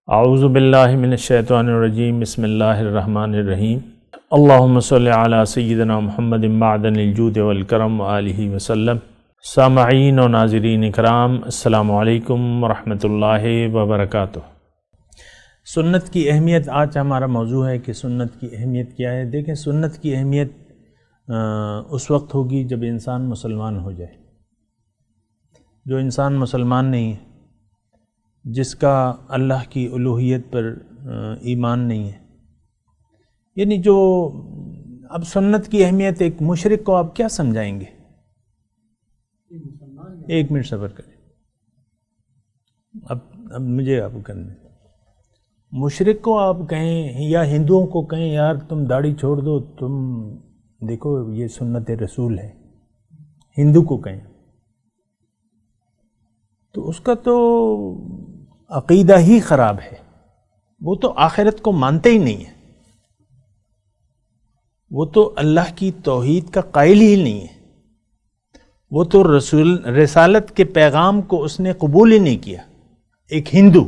اعوذ باللہ من الشیطان الرجیم بسم اللہ الرحمن الرحیم اللہم صلی علی سیدنا محمد معدن الجود والکرم وآلہ وسلم۔ سامعین و ناظرین اکرام، السلام علیکم ورحمۃ اللہ وبرکاتہ۔ سنت کی اہمیت، آج ہمارا موضوع ہے کہ سنت کی اہمیت کیا ہے۔ دیکھیں، سنت کی اہمیت اس وقت ہوگی جب انسان مسلمان ہو جائے۔ جو انسان مسلمان نہیں ہے، جس کا اللہ کی الوہیت پر ایمان نہیں ہے، یعنی جو اب سنت کی اہمیت ایک مشرک کو آپ کیا سمجھائیں گے؟ ایک منٹ صبر کریں، اب مجھے آپ کرنے مشرک کو آپ کہیں یا ہندوؤں کو کہیں یار تم داڑھی چھوڑ دو، تم دیکھو یہ سنت رسول ہے، ہندو کو کہیں تو اس کا تو عقیدہ ہی خراب ہے، وہ تو آخرت کو مانتے ہی نہیں ہے، وہ تو اللہ کی توحید کا قائل ہی نہیں ہے، وہ تو رسالت کے پیغام کو اس نے قبول ہی نہیں کیا، ایک ہندو۔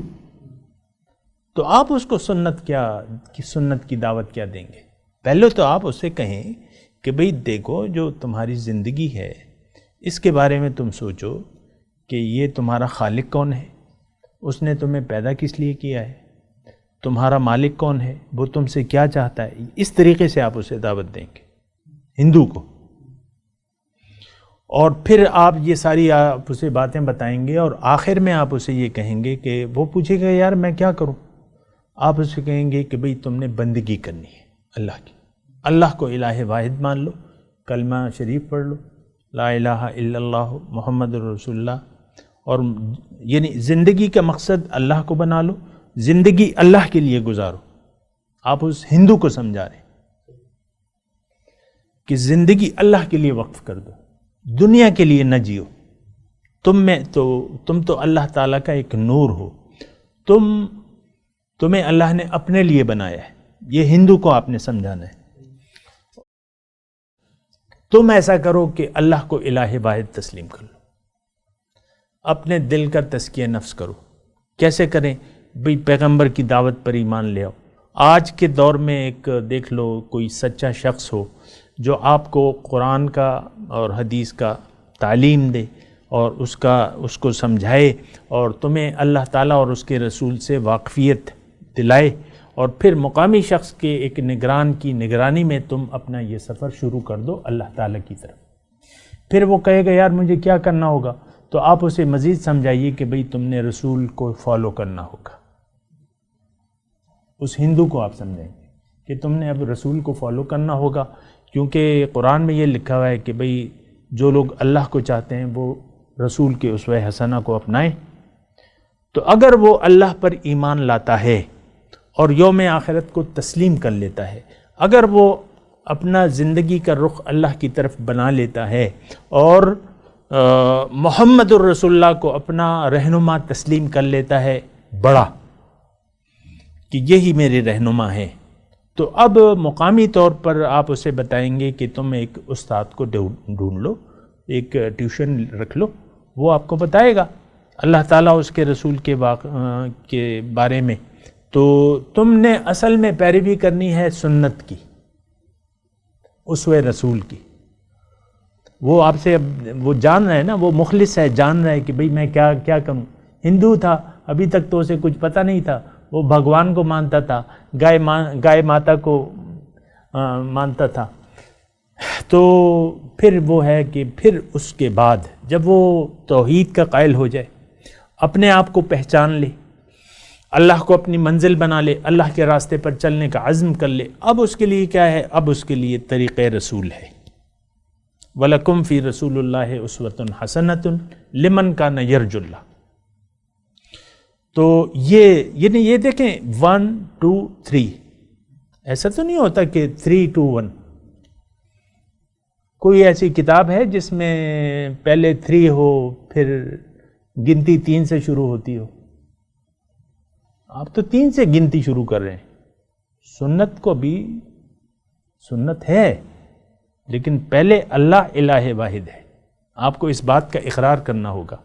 تو آپ اس کو سنت کی دعوت کیا دیں گے؟ پہلے تو آپ اسے کہیں کہ بھئی دیکھو، جو تمہاری زندگی ہے اس کے بارے میں تم سوچو کہ یہ تمہارا خالق کون ہے، اس نے تمہیں پیدا کس لیے کیا ہے، تمہارا مالک کون ہے، وہ تم سے کیا چاہتا ہے۔ اس طریقے سے آپ اسے دعوت دیں گے ہندو کو، اور پھر آپ یہ ساری آپ اسے باتیں بتائیں گے، اور آخر میں آپ اسے یہ کہیں گے کہ وہ پوچھے گا یار میں کیا کروں، آپ اسے کہیں گے کہ بھئی تم نے بندگی کرنی ہے اللہ کی، اللہ کو الہ واحد مان لو، کلمہ شریف پڑھ لو، لا الہ الا اللہ محمد رسول اللہ، اور یعنی زندگی کا مقصد اللہ کو بنا لو، زندگی اللہ کے لیے گزارو۔ آپ اس ہندو کو سمجھا رہے ہیں کہ زندگی اللہ کے لیے وقف کر دو، دنیا کے لیے نہ جیو، تم تو اللہ تعالیٰ کا ایک نور ہو، تمہیں اللہ نے اپنے لیے بنایا ہے، یہ ہندو کو آپ نے سمجھانا ہے۔ تم ایسا کرو کہ اللہ کو الہ واحد تسلیم کر لو، اپنے دل کا تزکیہ نفس کرو۔ کیسے کریں؟ بھئی پیغمبر کی دعوت پر ایمان لے آؤ۔ آج کے دور میں ایک دیکھ لو، کوئی سچا شخص ہو جو آپ کو قرآن کا اور حدیث کا تعلیم دے اور اس کو سمجھائے، اور تمہیں اللہ تعالیٰ اور اس کے رسول سے واقفیت دلائے، اور پھر مقامی شخص کے ایک نگران کی نگرانی میں تم اپنا یہ سفر شروع کر دو اللہ تعالیٰ کی طرف۔ پھر وہ کہے گا یار مجھے کیا کرنا ہوگا، تو آپ اسے مزید سمجھائیے کہ بھئی تم نے رسول کو فالو کرنا ہوگا۔ اس ہندو کو آپ سمجھائیں گے کہ تم نے اب رسول کو فالو کرنا ہوگا، کیونکہ قرآن میں یہ لکھا ہوا ہے کہ بھئی جو لوگ اللہ کو چاہتے ہیں وہ رسول کے اسوہ حسنہ کو اپنائیں۔ تو اگر وہ اللہ پر ایمان لاتا ہے اور یوم آخرت کو تسلیم کر لیتا ہے، اگر وہ اپنا زندگی کا رخ اللہ کی طرف بنا لیتا ہے اور محمد الرسول اللہ کو اپنا رہنما تسلیم کر لیتا ہے بڑا، کہ یہی میرے رہنما ہے، تو اب مقامی طور پر آپ اسے بتائیں گے کہ تم ایک استاد کو ڈھونڈ لو، ایک ٹیوشن رکھ لو، وہ آپ کو بتائے گا اللہ تعالیٰ اس کے رسول کے بارے میں۔ تو تم نے اصل میں پیروی کرنی ہے سنت کی، اسوہ رسول کی۔ وہ آپ سے وہ جان رہا ہے نا، وہ مخلص ہے، جان رہا ہے کہ بھئی میں کیا کروں۔ ہندو تھا، ابھی تک تو اسے کچھ پتہ نہیں تھا، وہ بھگوان کو مانتا تھا، گائے ماتا کو مانتا تھا۔ تو پھر وہ ہے کہ پھر اس کے بعد جب وہ توحید کا قائل ہو جائے، اپنے آپ کو پہچان لے، اللہ کو اپنی منزل بنا لے، اللہ کے راستے پر چلنے کا عزم کر لے، اب اس کے لیے کیا ہے؟ اب اس کے لیے طریقہ رسول ہے۔ وَلَكُمْ فِي رَسُولِ اللَّهِ أُسْوَةٌ حَسَنَةٌ لِمَنْ كَانَ يَرْجُو اللَّهَ۔ تو یہ دیکھیں 1 2 3، ایسا تو نہیں ہوتا کہ 3 2 1۔ کوئی ایسی کتاب ہے جس میں پہلے 3 ہو پھر گنتی 3 سے شروع ہوتی ہو؟ آپ تو 3 سے گنتی شروع کر رہے ہیں۔ سنت کو بھی سنت ہے، لیکن پہلے اللہ الہ واحد ہے، آپ کو اس بات کا اقرار کرنا ہوگا۔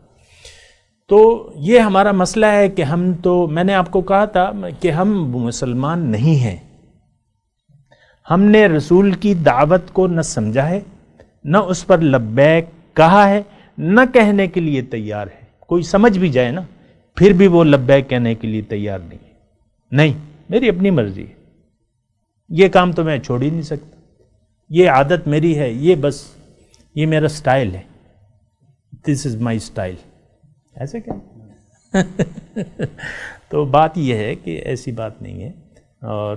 تو یہ ہمارا مسئلہ ہے کہ ہم تو، میں نے آپ کو کہا تھا کہ ہم مسلمان نہیں ہیں. ہم نے رسول کی دعوت کو نہ سمجھا ہے، نہ اس پر لبیک کہا ہے، نہ کہنے کے لیے تیار ہے. کوئی سمجھ بھی جائے نا پھر بھی وہ لبیک کہنے کے لیے تیار نہیں ہے. نہیں، میری اپنی مرضی ہے، یہ کام تو میں چھوڑ ہی نہیں سکتا، یہ عادت میری ہے، یہ بس یہ میرا سٹائل ہے. دس از مائی سٹائل. ایسے کیا تو بات یہ ہے کہ ایسی بات نہیں ہے، اور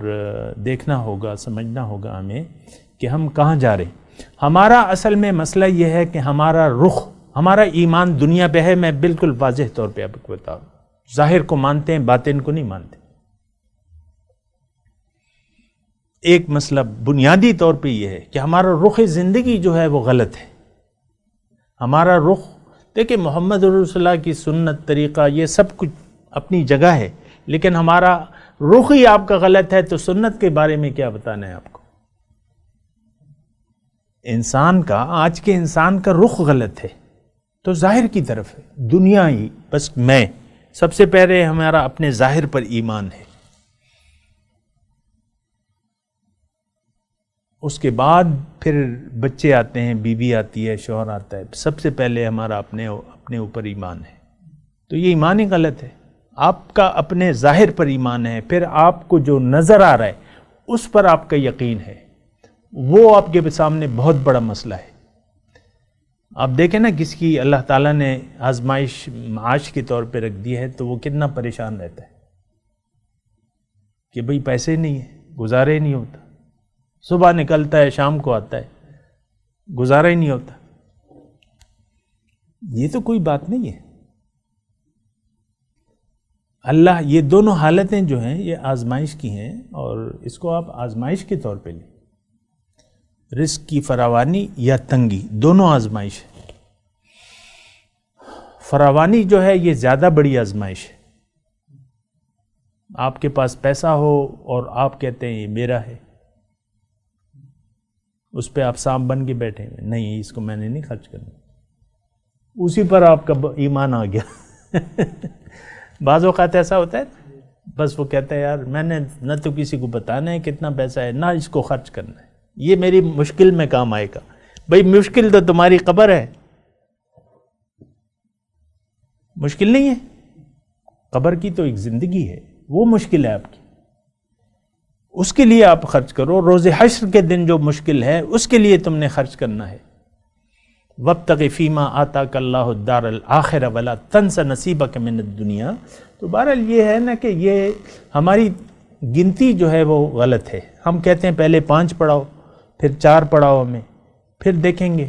دیکھنا ہوگا، سمجھنا ہوگا ہمیں کہ ہم کہاں جا رہے ہیں. ہمارا اصل میں مسئلہ یہ ہے کہ ہمارا رخ، ہمارا ایمان دنیا پہ ہے. میں بالکل واضح طور پہ آپ کو بتاؤں، ظاہر کو مانتے ہیں، باطن کو نہیں مانتے. ایک مسئلہ بنیادی طور پہ یہ ہے کہ ہمارا رخ زندگی جو ہے وہ غلط ہے. ہمارا رخ، دیکھیں محمد رسول اللہ کی سنت، طریقہ، یہ سب کچھ اپنی جگہ ہے، لیکن ہمارا رخ ہی آپ کا غلط ہے، تو سنت کے بارے میں کیا بتانا ہے آپ کو؟ انسان کا، آج کے انسان کا رخ غلط ہے تو ظاہر کی طرف ہے، دنیا ہی بس. میں سب سے پہلے ہمارا اپنے ظاہر پر ایمان ہے، اس کے بعد پھر بچے آتے ہیں، بیوی آتی ہے، شوہر آتا ہے. سب سے پہلے ہمارا اپنے اوپر ایمان ہے. تو یہ ایمان ہی غلط ہے. آپ کا اپنے ظاہر پر ایمان ہے، پھر آپ کو جو نظر آ رہا ہے اس پر آپ کا یقین ہے، وہ آپ کے سامنے بہت بڑا مسئلہ ہے. آپ دیکھیں نا، کس کی اللہ تعالیٰ نے آزمائش معاش کے طور پہ رکھ دی ہے تو وہ کتنا پریشان رہتا ہے کہ بھئی پیسے نہیں ہیں، گزارا ہی نہیں ہوتا. صبح نکلتا ہے، شام کو آتا ہے، گزارا ہی نہیں ہوتا. یہ تو کوئی بات نہیں ہے. اللہ، یہ دونوں حالتیں جو ہیں یہ آزمائش کی ہیں، اور اس کو آپ آزمائش کے طور پہ لیں. رزق کی فراوانی یا تنگی، دونوں آزمائش ہے. فراوانی جو ہے یہ زیادہ بڑی آزمائش ہے. آپ کے پاس پیسہ ہو اور آپ کہتے ہیں یہ میرا ہے، اس پہ آپ سانپ بن کے بیٹھے ہیں، نہیں اس کو میں نے نہیں خرچ کرنا. اسی پر آپ کا ایمان آ گیا. بعض اوقات ایسا ہوتا ہے، بس وہ کہتا ہے یار میں نے نہ تو کسی کو بتانا ہے کتنا پیسہ ہے، نہ اس کو خرچ کرنا ہے، یہ میری مشکل میں کام آئے گا. بھئی مشکل تو تمہاری قبر ہے، مشکل نہیں ہے. قبر کی تو ایک زندگی ہے، وہ مشکل ہے آپ کی، اس کے لیے آپ خرچ کرو. روز حشر کے دن جو مشکل ہے اس کے لیے تم نے خرچ کرنا ہے. وَابْتَغِ فِيمَا آتَاكَ اللَّهُ الدَّارَ الْآخِرَةَ وَلَا تَنْسَ نَصِيبَكَ مِنَ الدُّنْيَا. تو بہرحال یہ ہے نا کہ یہ ہماری گنتی جو ہے وہ غلط ہے. ہم کہتے ہیں پہلے 5 پڑھاؤ، پھر 4 پڑھاؤ ہمیں، پھر دیکھیں گے.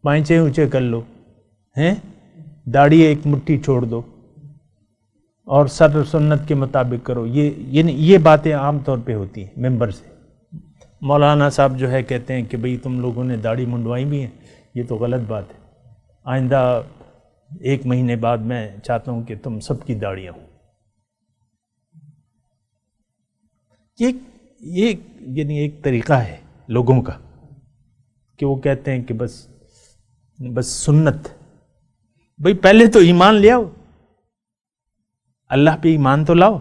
5 اونچے کر لو ہیں، داڑھی ایک مٹھی چھوڑ دو، اور سر سنت کے مطابق کرو. یہ باتیں عام طور پہ ہوتی ہیں ممبر سے. مولانا صاحب جو ہے کہتے ہیں کہ بھئی تم لوگوں نے داڑھی منڈوائی بھی ہیں، یہ تو غلط بات ہے. آئندہ 1 مہینے بعد میں چاہتا ہوں کہ تم سب کی داڑیاں ہوں. یہ یعنی ایک طریقہ ہے لوگوں کا کہ وہ کہتے ہیں کہ بس سنت. بھئی پہلے تو ایمان لے آؤ، اللہ پہ ایمان تو لاؤ،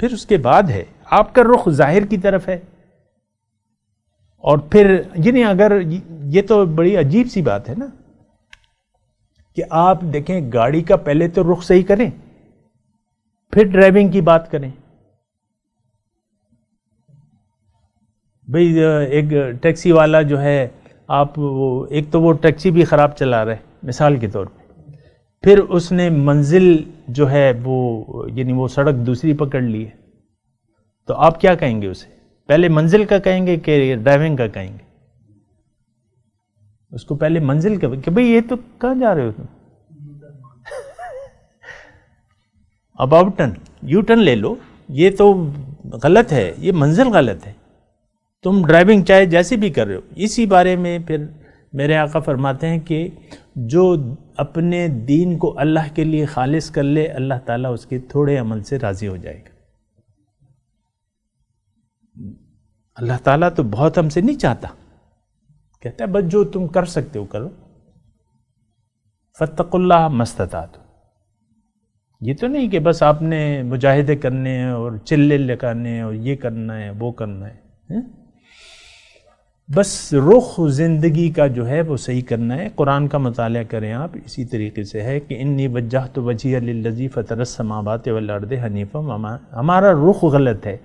پھر اس کے بعد ہے. آپ کا رخ ظاہر کی طرف ہے، اور پھر یعنی اگر یہ تو بڑی عجیب سی بات ہے نا کہ آپ دیکھیں گاڑی کا پہلے تو رخ صحیح کریں، پھر ڈرائیونگ کی بات کریں. بھئی ایک ٹیکسی والا جو ہے، آپ ایک تو وہ ٹیکسی بھی خراب چلا رہا ہے مثال کے طور پہ، پھر اس نے منزل جو ہے وہ یعنی وہ سڑک دوسری پکڑ لی ہے، تو آپ کیا کہیں گے اسے؟ پہلے منزل کا کہیں گے کہ ڈرائیونگ کا کہیں گے؟ اس کو پہلے منزل کا کہ بھئی یہ تو کہاں جا رہے ہو تم؟ اباؤٹ ٹرن، یو ٹرن لے لو، یہ تو غلط ہے، یہ منزل غلط ہے. تم ڈرائیونگ چاہے جیسے بھی کر رہے ہو. اسی بارے میں پھر میرے آقا فرماتے ہیں کہ جو اپنے دین کو اللہ کے لیے خالص کر لے، اللہ تعالیٰ اس کے تھوڑے عمل سے راضی ہو جائے گا. اللہ تعالیٰ تو بہت ہم سے نہیں چاہتا، کہتا ہے بس جو تم کر سکتے ہو کرو. فاتقوا اللہ ما استطعتم. یہ تو نہیں کہ بس آپ نے مجاہدے کرنے ہیں اور چلے لگانے ہیں اور یہ کرنا ہے وہ کرنا ہے. بس رخ زندگی کا جو ہے وہ صحیح کرنا ہے. قرآن کا مطالعہ کریں آپ. اسی طریقے سے ہے کہ انی وجہت وجہی للذی فطر السماوات والارض حنیفا. ہمارا رخ غلط ہے.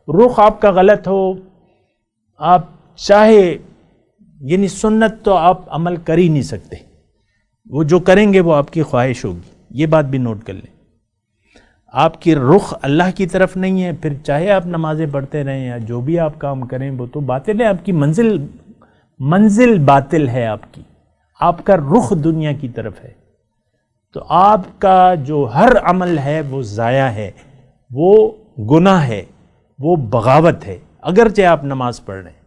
رخ آپ کا غلط ہو، آپ چاہے یعنی سنت تو آپ عمل کر ہی نہیں سکتے. وہ جو کریں گے وہ آپ کی خواہش ہوگی. یہ بات بھی نوٹ کر لیں. آپ کی رخ اللہ کی طرف نہیں ہے، پھر چاہے آپ نمازیں پڑھتے رہیں یا جو بھی آپ کام کریں وہ تو باطل ہے. آپ کی منزل باطل ہے آپ کی. آپ کا رخ دنیا کی طرف ہے. تو آپ کا جو ہر عمل ہے وہ ضائع ہے، وہ گناہ ہے، وہ بغاوت ہے، اگرچہ آپ نماز پڑھ رہے ہیں.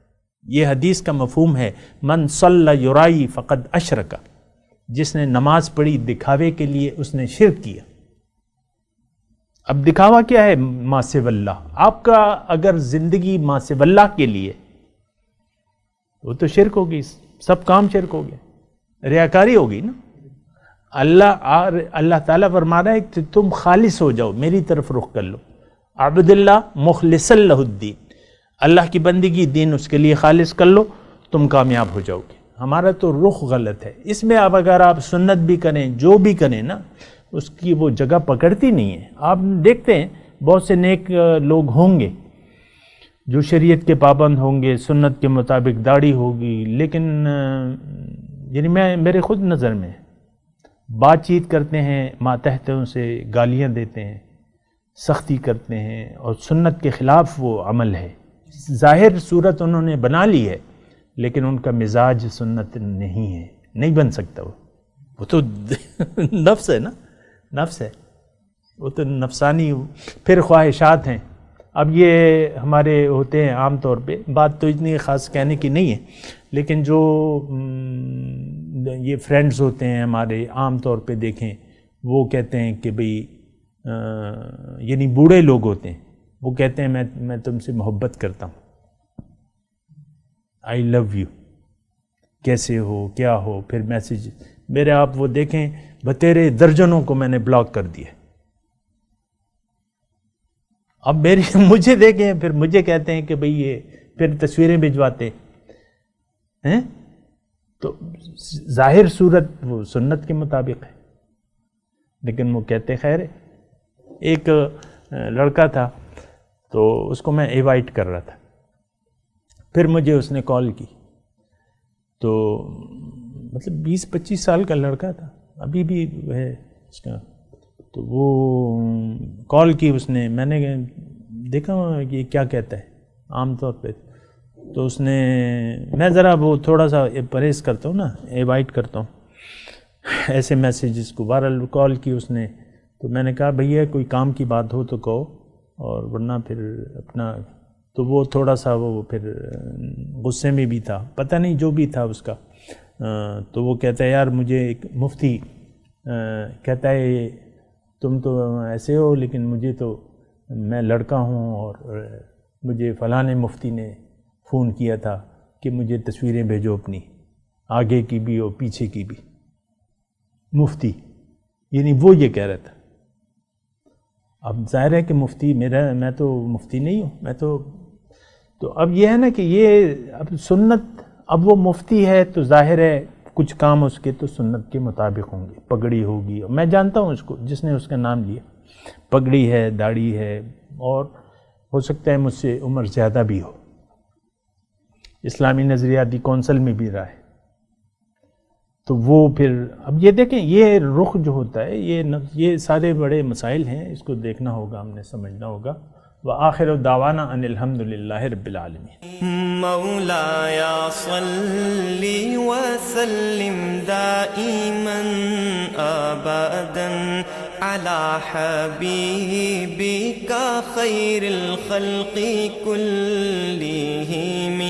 یہ حدیث کا مفہوم ہے من صلی یرائی فقد اشرک. جس نے نماز پڑھی دکھاوے کے لیے اس نے شرک کیا. اب دکھاوا کیا ہے؟ ما سوی اللہ. آپ کا اگر زندگی ما سوی اللہ کے لیے وہ تو شرک ہوگی. سب کام شرک ہو گیا، ریاکاری ہوگی نا. اللہ تعالیٰ فرما رہا ہے کہ تم خالص ہو جاؤ، میری طرف رخ کر لو. عبد اللہ مخلص لہ الدین. اللہ کی بندگی دین اس کے لیے خالص کر لو، تم کامیاب ہو جاؤ گے. ہمارا تو رخ غلط ہے. اس میں اب اگر آپ سنت بھی کریں جو بھی کریں نا، اس کی وہ جگہ پکڑتی نہیں ہے. آپ دیکھتے ہیں بہت سے نیک لوگ ہوں گے جو شریعت کے پابند ہوں گے، سنت کے مطابق داڑھی ہوگی، لیکن یعنی میرے خود نظر میں بات چیت کرتے ہیں، ماتحتوں سے گالیاں دیتے ہیں، سختی کرتے ہیں، اور سنت کے خلاف وہ عمل ہے. ظاہر صورت انہوں نے بنا لی ہے لیکن ان کا مزاج سنت نہیں ہے، نہیں بن سکتا. وہ تو نفس ہے نا، نفس ہے، وہ تو نفسانی پھر خواہشات ہیں. اب یہ ہمارے ہوتے ہیں عام طور پہ، بات تو اتنی خاص کہنے کی نہیں ہے، لیکن جو یہ فرینڈز ہوتے ہیں ہمارے، عام طور پہ دیکھیں وہ کہتے ہیں کہ بھئی یعنی بوڑھے لوگ ہوتے ہیں، وہ کہتے ہیں میں تم سے محبت کرتا ہوں، آئی لو یو، کیسے ہو کیا ہو، پھر میسیج میرے آپ وہ دیکھیں بتیرے درجنوں کو میں نے بلاک کر دیا. اب مجھے دیکھیں پھر مجھے کہتے ہیں کہ بھئی یہ پھر تصویریں بھجواتے ہیں. تو ظاہر صورت وہ سنت کے مطابق ہے لیکن وہ کہتے خیر ہے. ایک لڑکا تھا تو اس کو میں ایوائٹ کر رہا تھا، پھر مجھے اس نے کال کی. تو مطلب 20-25 سال کا لڑکا تھا، ابھی بھی ہے اس کا. تو وہ کال کی اس نے، میں نے دیکھا کہ کیا کہتا ہے عام طور پہ. تو اس نے، میں ذرا وہ تھوڑا سا پرہیز کرتا ہوں نا، ایوائٹ کرتا ہوں ایسے میسیجز کو. بہرحال کال کی اس نے، تو میں نے کہا بھیا کوئی کام کی بات ہو تو کہو، اور ورنہ پھر اپنا. تو وہ تھوڑا سا وہ پھر غصے میں بھی تھا، پتہ نہیں جو بھی تھا اس کا. تو وہ کہتا ہے یار مجھے ایک مفتی کہتا ہے تم تو ایسے ہو، لیکن مجھے تو میں لڑکا ہوں اور مجھے فلاں مفتی نے فون کیا تھا کہ مجھے تصویریں بھیجو اپنی، آگے کی بھی اور پیچھے کی بھی. مفتی یعنی وہ یہ کہہ رہا تھا. اب ظاہر ہے کہ مفتی میں تو مفتی نہیں ہوں، میں تو اب یہ ہے نا کہ یہ اب سنت، اب وہ مفتی ہے تو ظاہر ہے کچھ کام اس کے تو سنت کے مطابق ہوں گے. پگڑی ہوگی، میں جانتا ہوں اس کو جس نے اس کا نام لیا، پگڑی ہے، داڑھی ہے، اور ہو سکتا ہے مجھ سے عمر زیادہ بھی ہو، اسلامی نظریاتی کونسل میں بھی رہا ہے. تو وہ پھر اب یہ دیکھیں یہ رخ جو ہوتا ہے یہ سارے بڑے مسائل ہیں، اس کو دیکھنا ہوگا، ہم نے سمجھنا ہوگا. وآخر دعوانا ان الحمد للہ رب العالمین. مولایا صلی وسلم دائما ابدا علی حبیبک خیر الخلق کلہم.